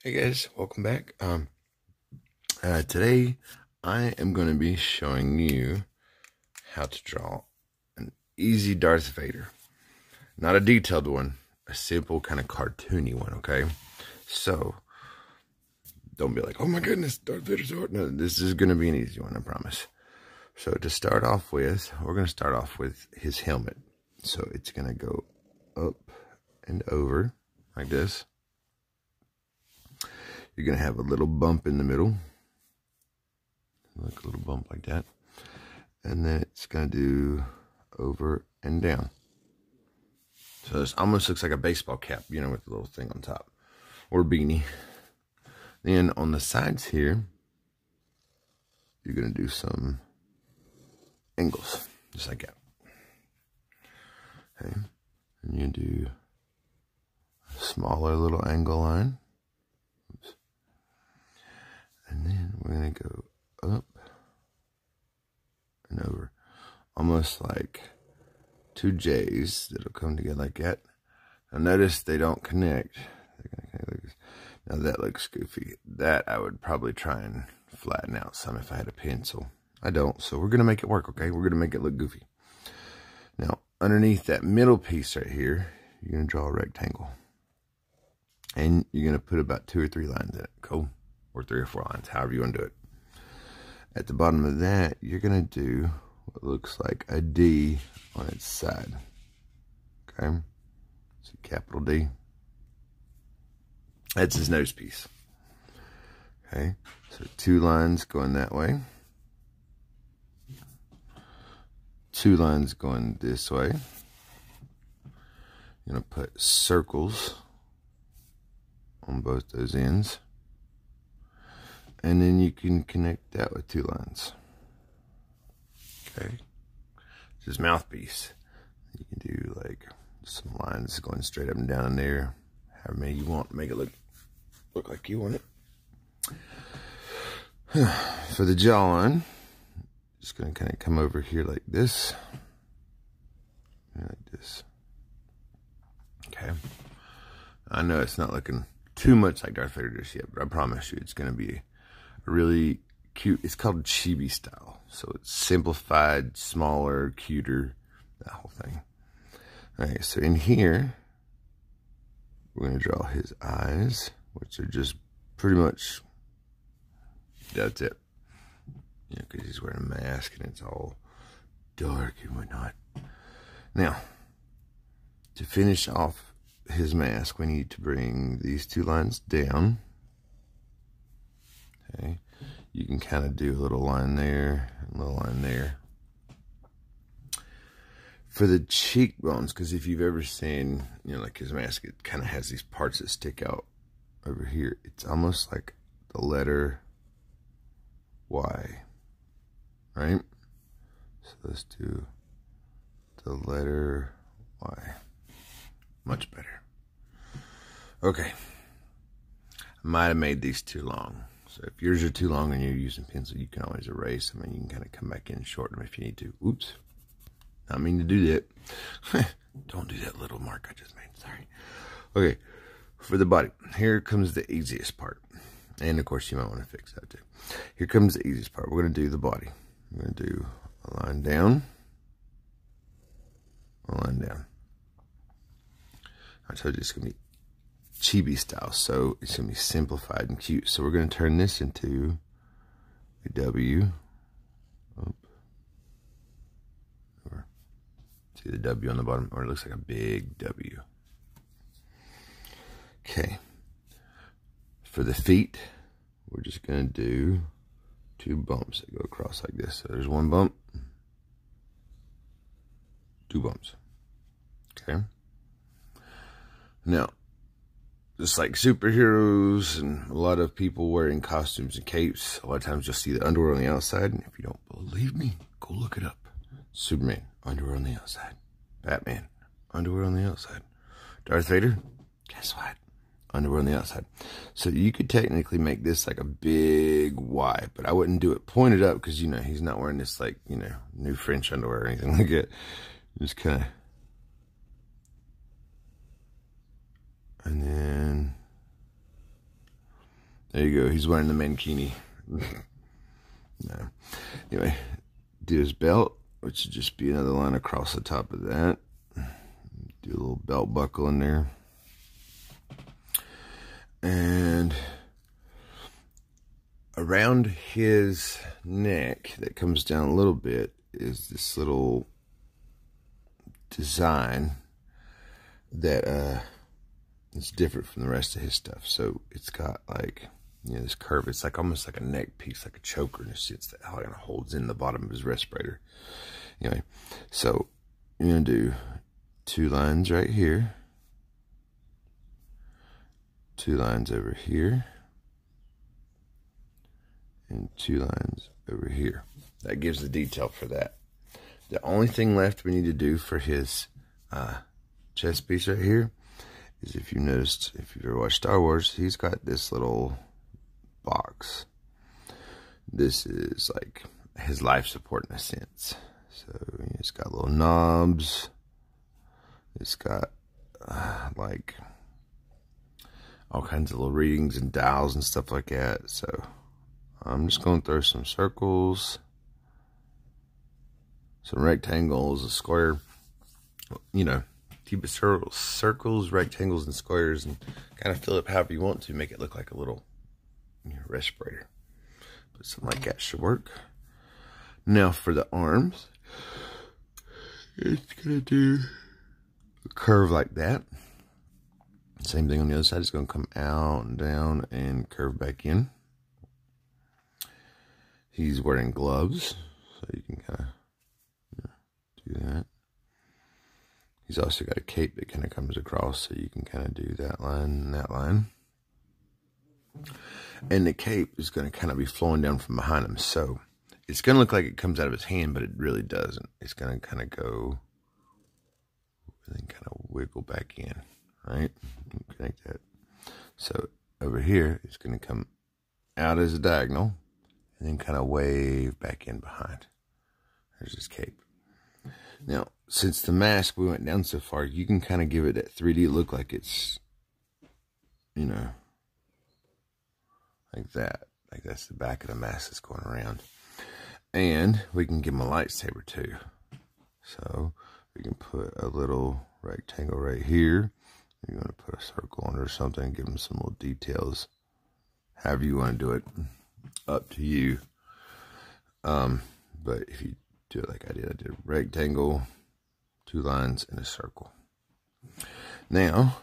Hey guys, welcome back. Today I am going to be showing you how to draw an easy Darth Vader. Not a detailed one, a simple kind of cartoony one, okay? So, don't be like, oh my goodness, Darth Vader's hard. No, this is going to be an easy one, I promise. So to start off with, we're going to start off with his helmet. So it's going to go up and over like this. You're going to have a little bump in the middle. Like a little bump like that. And then it's going to do over and down. So this almost looks like a baseball cap, you know, with the little thing on top. Or beanie. Then on the sides here, you're going to do some angles. Just like that. Okay. And you do a smaller little angle line. Oops. And then we're going to go up and over. Almost like two J's that'll come together like that. Now notice they don't connect. They're gonna connect like this. Now that looks goofy. That I would probably try and flatten out some if I had a pencil. I don't, so we're going to make it work, okay? We're going to make it look goofy. Now, underneath that middle piece right here, you're going to draw a rectangle. And you're going to put about 2 or 3 lines in it, cool? Or 3 or 4 lines, however you want to do it. At the bottom of that, you're going to do what looks like a D on its side. Okay? So capital D. That's his nose piece. Okay? So 2 lines going that way. 2 lines going this way. You're going to put circles on both those ends. And then you can connect that with 2 lines. Okay. It's his mouthpiece. You can do like some lines going straight up and down in there. However many you want to make it look like you want it. For the jawline, just going to kind of come over here like this. And like this. Okay. I know it's not looking too much like Darth Vader just yet, but I promise you it's going to be really cute. It's called chibi style. So it's simplified, smaller, cuter, that whole thing. Alright, so in here, we're going to draw his eyes, which are just pretty much, that's it. You know, because he's wearing a mask and it's all dark and whatnot. Now, to finish off his mask, we need to bring these 2 lines down. Okay, you can kind of do a little line there, a little line there. For the cheekbones, because if you've ever seen, you know, like his mask, it kind of has these parts that stick out over here. It's almost like the letter Y, right? So let's do the letter Y. Much better. Okay. I might have made these too long. So if yours are too long and you're using pencil, you can always erase them and you can kind of come back in and shorten them if you need to. Oops. Not mean to do that. Don't do that little mark I just made. Sorry. Okay. For the body, here comes the easiest part. And of course, you might want to fix that too. Here comes the easiest part. We're going to do the body. We're going to do a line down. A line down. I told you it's going to be chibi style, so it's going to be simplified and cute. So we're going to turn this into a W. Up. Or see the W on the bottom, or it looks like a big W. Okay. For the feet, we're just going to do 2 bumps that go across like this. So there's 1 bump, 2 bumps. Okay. Now, just like superheroes and a lot of people wearing costumes and capes, a lot of times you'll see the underwear on the outside. And if you don't believe me, go look it up. Superman, underwear on the outside. Batman, underwear on the outside. Darth Vader, guess what? Underwear on the outside. So you could technically make this like a big Y, but I wouldn't do it pointed up because, you know, he's not wearing this like, you know, new French underwear or anything like that. Just kind of. And then There you go. He's wearing the mankini. No. Anyway, do his belt, which would just be another line across the top of that. Do a little belt buckle in there. And around his neck that comes down a little bit is this little design that is different from the rest of his stuff. So it's got like, you know, this curve. It's like almost like a neck piece, like a choker, and it sits that how it kind of holds in the bottom of his respirator. Anyway, so you're gonna do 2 lines right here, 2 lines over here, and 2 lines over here. That gives the detail for that. The only thing left we need to do for his chest piece right here is, if you noticed, if you've ever watched Star Wars, he's got this little box. This is like his life support in a sense. So it's got little knobs. It's got like all kinds of little readings and dials and stuff like that. So I'm just going to throw some circles, some rectangles, a square. You know, keep it circles, rectangles, and squares, and kind of fill it however you want to. Make it look like a little respirator. But something like that should work. Now for the arms, it's going to do a curve like that. Same thing on the other side. It's going to come out and down and curve back in. He's wearing gloves, so you can kind of do that. He's also got a cape that kind of comes across, so you can kind of do that line and that line. And the cape is going to kind of be flowing down from behind him. So it's going to look like it comes out of his hand, but it really doesn't. It's going to kind of go and then kind of wiggle back in, right? Connect that. So over here, it's going to come out as a diagonal and then kind of wave back in behind. There's his cape. Now, since the mask, we went down so far, you can kind of give it that 3D look, like it's, you know, like that. Like that's the back of the mask that's going around. And we can give him a lightsaber too. So we can put a little rectangle right here. You're going to put a circle on it or something, give him some little details. However you want to do it, up to you. But if you do it like I did a rectangle, 2 lines, and a circle. Now,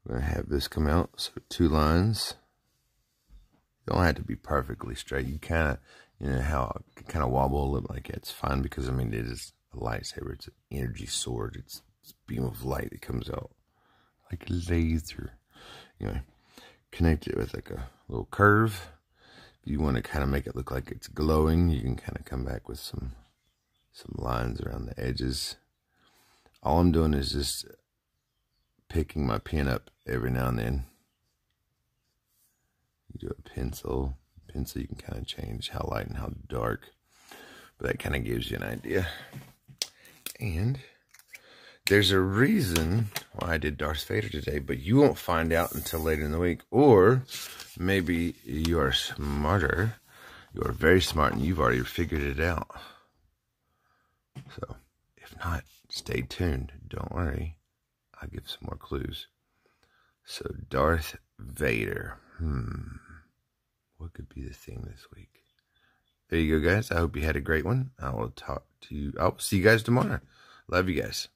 we're going to have this come out. So 2 lines. You don't have to be perfectly straight. You kind of, you know, how it kind of wobble a little like that. It's fine because, I mean, it is a lightsaber. It's an energy sword. It's a beam of light that comes out like a laser. Anyway, connect it with like a little curve. If you want to kind of make it look like it's glowing, you can kind of come back with some lines around the edges. All I'm doing is just picking my pen up every now and then. You do a pencil. You can kind of change how light and how dark. But that kind of gives you an idea. And there's a reason why I did Darth Vader today, but you won't find out until later in the week. Or maybe you are smarter. You are very smart and you've already figured it out. So, if not, stay tuned. Don't worry. I'll give some more clues. So, Darth Vader. What could be the theme this week? There you go, guys. I hope you had a great one. I will talk to you. I'll see you guys tomorrow. Love you guys.